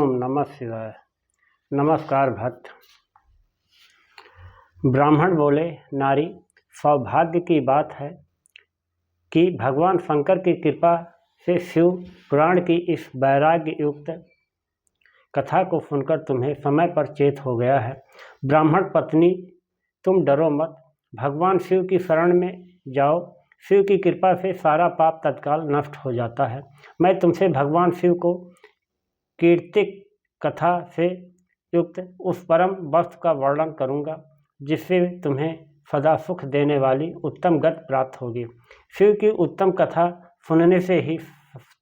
ओम नमः शिवाय। नमस्कार भक्त। ब्राह्मण बोले, नारी, सौभाग्य की बात है कि भगवान शंकर की कृपा से शिव पुराण की इस वैराग्य युक्त कथा को सुनकर तुम्हें समय पर चेत हो गया है। ब्राह्मण पत्नी, तुम डरो मत, भगवान शिव की शरण में जाओ। शिव की कृपा से सारा पाप तत्काल नष्ट हो जाता है। मैं तुमसे भगवान शिव को कीर्तिक कथा से युक्त उस परम वस्तु का वर्णन करूंगा जिससे तुम्हें सदा सुख देने वाली उत्तम गति प्राप्त होगी। शिव की उत्तम कथा सुनने से ही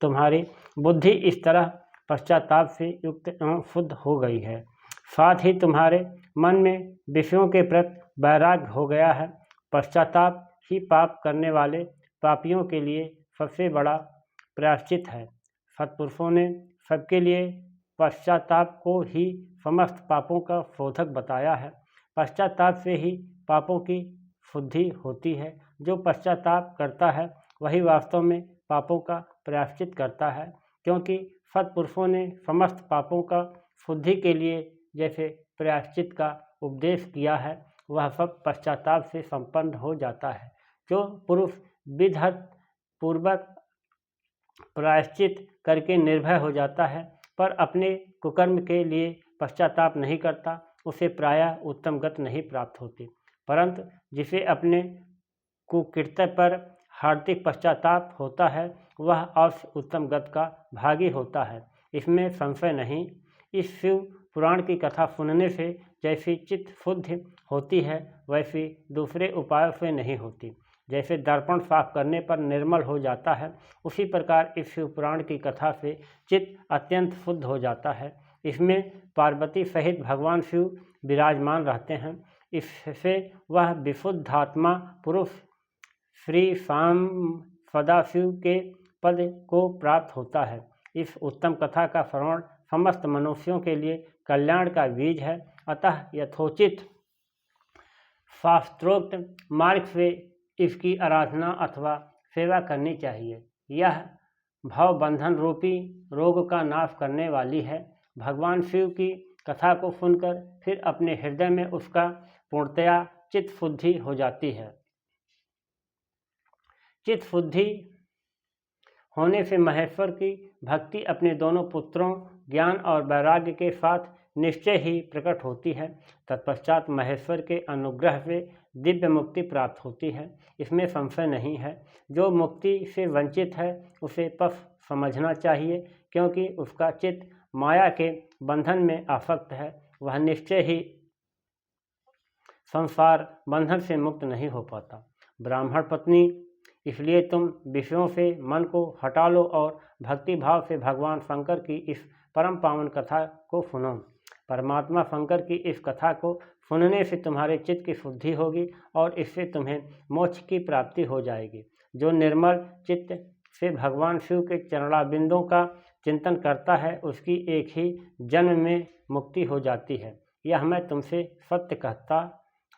तुम्हारी बुद्धि इस तरह पश्चाताप से युक्त एवं शुद्ध हो गई है, साथ ही तुम्हारे मन में विषयों के प्रति वैराग्य हो गया है। पश्चाताप ही पाप करने वाले पापियों के लिए सबसे बड़ा प्रायश्चित है। सत्पुरुषों ने सबके लिए पश्चाताप को ही समस्त पापों का शोधक बताया है। पश्चाताप से ही पापों की शुद्धि होती है। जो पश्चाताप करता है वही वास्तव में पापों का प्रायश्चित करता है, क्योंकि सत्पुरुषों ने समस्त पापों का शुद्धि के लिए जैसे प्रायश्चित का उपदेश किया है, वह सब पश्चाताप से संपन्न हो जाता है। जो पुरुष विधत पूर्वक प्रायश्चित करके निर्भय हो जाता है पर अपने कुकर्म के लिए पश्चाताप नहीं करता, उसे प्रायः उत्तम गति नहीं प्राप्त होती। परंतु जिसे अपने कुकृत्य पर हार्दिक पश्चाताप होता है वह अवश्य उत्तम गति का भागी होता है, इसमें संशय नहीं। इस शिव पुराण की कथा सुनने से जैसी चित्त शुद्धि होती है वैसी दूसरे उपायों से नहीं होती। जैसे दर्पण साफ करने पर निर्मल हो जाता है, उसी प्रकार इस शिव पुराण की कथा से चित्त अत्यंत शुद्ध हो जाता है। इसमें पार्वती सहित भगवान शिव विराजमान रहते हैं। इससे वह विशुद्धात्मा पुरुष श्री शाम सदाशिव के पद को प्राप्त होता है। इस उत्तम कथा का श्रवण समस्त मनुष्यों के लिए कल्याण का बीज है, अतः यथोचित शास्त्रोक्त मार्ग से इसकी आराधना अथवा सेवा करनी चाहिए। यह भवबंधन रूपी रोग का नाश करने वाली है। भगवान शिव की कथा को सुनकर फिर अपने हृदय में उसका पूर्णतया चित्त शुद्धि हो जाती है। चित्त शुद्धि होने से महेश्वर की भक्ति अपने दोनों पुत्रों ज्ञान और वैराग्य के साथ निश्चय ही प्रकट होती है। तत्पश्चात महेश्वर के अनुग्रह से दिव्य मुक्ति प्राप्त होती है, इसमें संशय नहीं है। जो मुक्ति से वंचित है उसे पफ समझना चाहिए, क्योंकि उसका चित्त माया के बंधन में आसक्त है। वह निश्चय ही संसार बंधन से मुक्त नहीं हो पाता। ब्राह्मण पत्नी, इसलिए तुम विषयों से मन को हटा लो और भक्ति भाव से भगवान शंकर की इस परम पावन कथा को सुनो। परमात्मा शंकर की इस कथा को सुनने से तुम्हारे चित्त की शुद्धि होगी और इससे तुम्हें मोक्ष की प्राप्ति हो जाएगी। जो निर्मल चित्त से भगवान शिव के चरणाबिंदों का चिंतन करता है उसकी एक ही जन्म में मुक्ति हो जाती है। यह मैं तुमसे सत्य कहता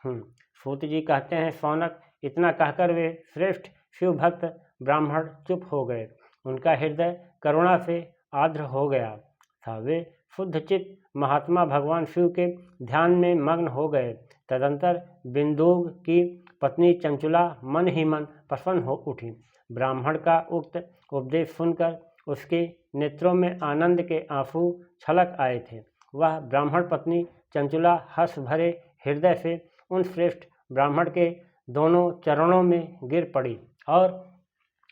हूँ। सूत जी कहते हैं, सौनक, इतना कहकर वे श्रेष्ठ शिव भक्त ब्राह्मण चुप हो गए। उनका हृदय करुणा से आर्द्र हो गया था। वे शुद्ध चित्त महात्मा भगवान शिव के ध्यान में मग्न हो गए। तदंतर बिंदुग की पत्नी चंचुला मन ही मन प्रसन्न हो उठी। ब्राह्मण का उक्त उपदेश सुनकर उसके नेत्रों में आनंद के आंसू छलक आए थे। वह ब्राह्मण पत्नी चंचुला हर्ष भरे हृदय से उन श्रेष्ठ ब्राह्मण के दोनों चरणों में गिर पड़ी और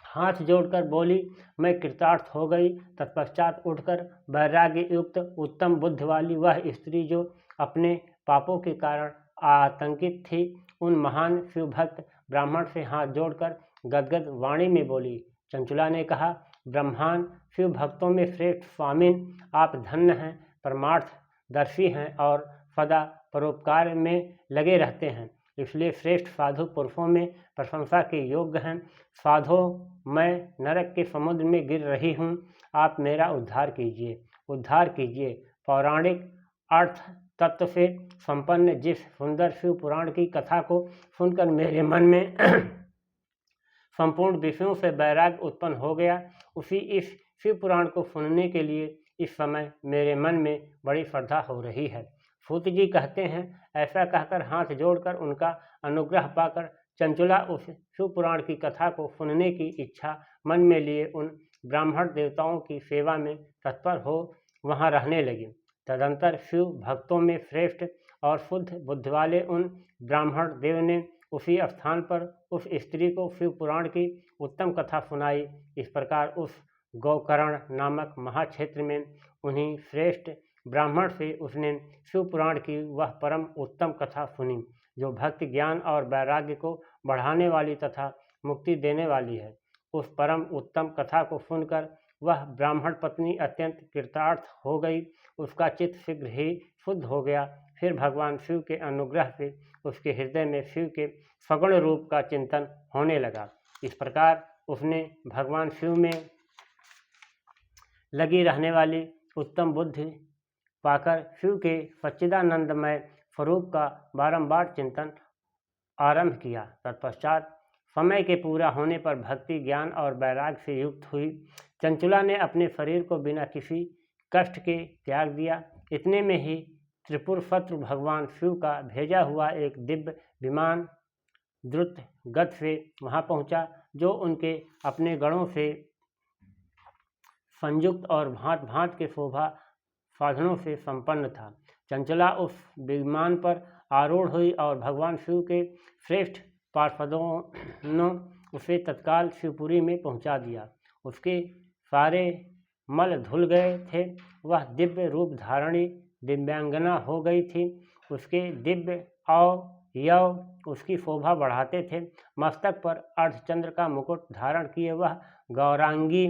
हाथ जोड़कर बोली, मैं कृतार्थ हो गई। तत्पश्चात उठकर वैराग्य युक्त उत्तम बुद्धि वाली वह स्त्री जो अपने पापों के कारण आतंकित थी, उन महान शिवभक्त ब्राह्मण से हाथ जोड़कर गदगद वाणी में बोली। चंचुला ने कहा, ब्रह्मांड शिव भक्तों में श्रेष्ठ स्वामिन, आप धन्य हैं, परमार्थ दर्शी हैं और सदा परोपकार में लगे रहते हैं, इसलिए श्रेष्ठ साधु पुरुषों में प्रशंसा के योग्य हैं। साधो, मैं नरक के समुद्र में गिर रही हूँ, आप मेरा उद्धार कीजिए, उद्धार कीजिए। पौराणिक अर्थ तत्व से संपन्न जिस सुंदर शिव पुराण की कथा को सुनकर मेरे मन में संपूर्ण विषयों से वैराग्य उत्पन्न हो गया, उसी इस शिव पुराण को सुनने के लिए इस समय मेरे मन में बड़ी श्रद्धा हो रही है। सूत जी कहते हैं, ऐसा कहकर हाथ जोड़कर उनका अनुग्रह पाकर चंचुला उस शिवपुराण की कथा को सुनने की इच्छा मन में लिए उन ब्राह्मण देवताओं की सेवा में तत्पर हो वहां रहने लगी। तदंतर शिव भक्तों में श्रेष्ठ और शुद्ध बुद्धि वाले उन ब्राह्मण देव ने उसी स्थान पर उस स्त्री को शिवपुराण की उत्तम कथा सुनाई। इस प्रकार उस गोकर्ण नामक महाक्षेत्र में उन्हीं श्रेष्ठ ब्राह्मण से उसने शिवपुराण की वह परम उत्तम कथा सुनी, जो भक्ति ज्ञान और वैराग्य को बढ़ाने वाली तथा मुक्ति देने वाली है। उस परम उत्तम कथा को सुनकर वह ब्राह्मण पत्नी अत्यंत कृतार्थ हो गई। उसका चित्त शीघ्र ही शुद्ध हो गया। फिर भगवान शिव के अनुग्रह से उसके हृदय में शिव के सगुण रूप का चिंतन होने लगा। इस प्रकार उसने भगवान शिव में लगी रहने वाली उत्तम बुद्धि पाकर शिव के सच्चिदानंदमय स्वरूप का बारंबार चिंतन आरंभ किया। तत्पश्चात समय के पूरा होने पर भक्ति ज्ञान और वैराग्य से युक्त हुई चंचुला ने अपने शरीर को बिना किसी कष्ट के त्याग दिया। इतने में ही त्रिपुर शत्रु भगवान शिव का भेजा हुआ एक दिव्य विमान द्रुत गति से वहां पहुंचा, जो उनके अपने गणों से संयुक्त और भांत भांत के शोभा साधनों से संपन्न था। चंचला उस विमान पर आरूढ़ हुई और भगवान शिव के श्रेष्ठ पार्षदों ने उसे तत्काल शिवपुरी में पहुंचा दिया। उसके सारे मल धुल गए थे। वह दिव्य रूप धारणी दिव्यांगना हो गई थी। उसके दिव्य अवयव उसकी शोभा बढ़ाते थे। मस्तक पर अर्धचंद्र का मुकुट धारण किए वह गौरांगी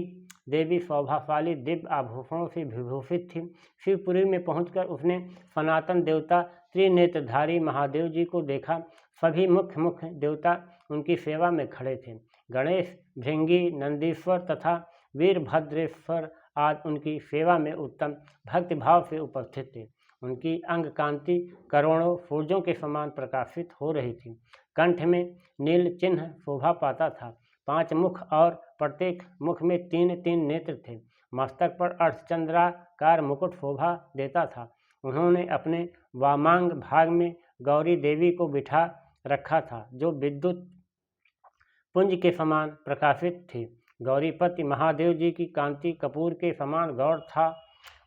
देवी शोभाशाली दिव्य आभूषणों से विभूषित थी। शिवपुरी में पहुंचकर उसने सनातन देवता त्रिनेत्रधारी महादेव जी को देखा। सभी मुख्य मुख्य देवता उनकी सेवा में खड़े थे। गणेश, भृंगी, नंदीश्वर तथा वीरभद्रेश्वर आदि उनकी सेवा में उत्तम भक्तिभाव से उपस्थित थे। उनकी अंग कांति करोड़ों सूर्यों के समान प्रकाशित हो रही थी। कंठ में नील चिन्ह शोभा पाता था। 5 मुख और प्रत्येक मुख में 3-3 नेत्र थे। मस्तक पर अर्धचंद्राकार मुकुट शोभा देता था। उन्होंने अपने वामांग भाग में गौरी देवी को बिठा रखा था, जो विद्युत पुंज के समान प्रकाशित थी। गौरीपति महादेव जी की कांति कपूर के समान गौर था।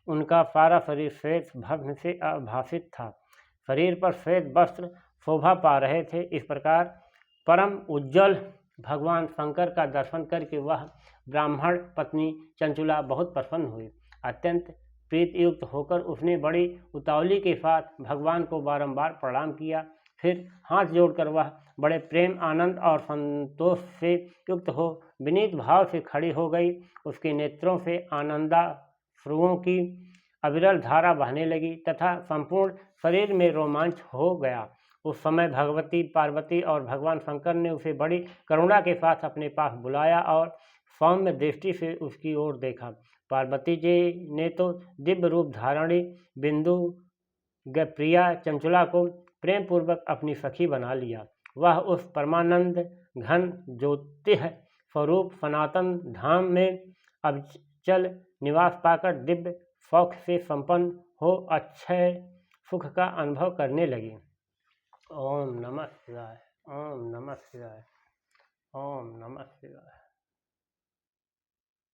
उनका सारा शरीर श्वेत भस्म से आभासित था। शरीर पर श्वेत वस्त्र शोभा पा रहे थे। इस प्रकार परम उज्ज्वल भगवान शंकर का दर्शन करके वह ब्राह्मण पत्नी चंचुला बहुत प्रसन्न हुई। अत्यंत प्रीतियुक्त होकर उसने बड़ी उतावली के साथ भगवान को बारंबार प्रणाम किया। फिर हाथ जोड़कर वह बड़े प्रेम आनंद और संतोष से युक्त हो विनीत भाव से खड़ी हो गई। उसके नेत्रों से आनंदाश्रुओं की अविरल धारा बहने लगी तथा संपूर्ण शरीर में रोमांच हो गया। उस समय भगवती पार्वती और भगवान शंकर ने उसे बड़ी करुणा के साथ अपने पास बुलाया और सौम्य दृष्टि से उसकी ओर देखा। पार्वती जी ने तो दिव्य रूप धारणी बिंदु प्रिया चंचुला को प्रेम पूर्वक अपनी सखी बना लिया। वह उस परमानंद घन ज्योतिः स्वरूप सनातन धाम में अविचल निवास पाकर दिव्य सौख से संपन्न हो अक्षय सुख का अनुभव करने लगी। ओम नमः शिवाय, ओम नमः शिवाय, ओम नमः शिवाय।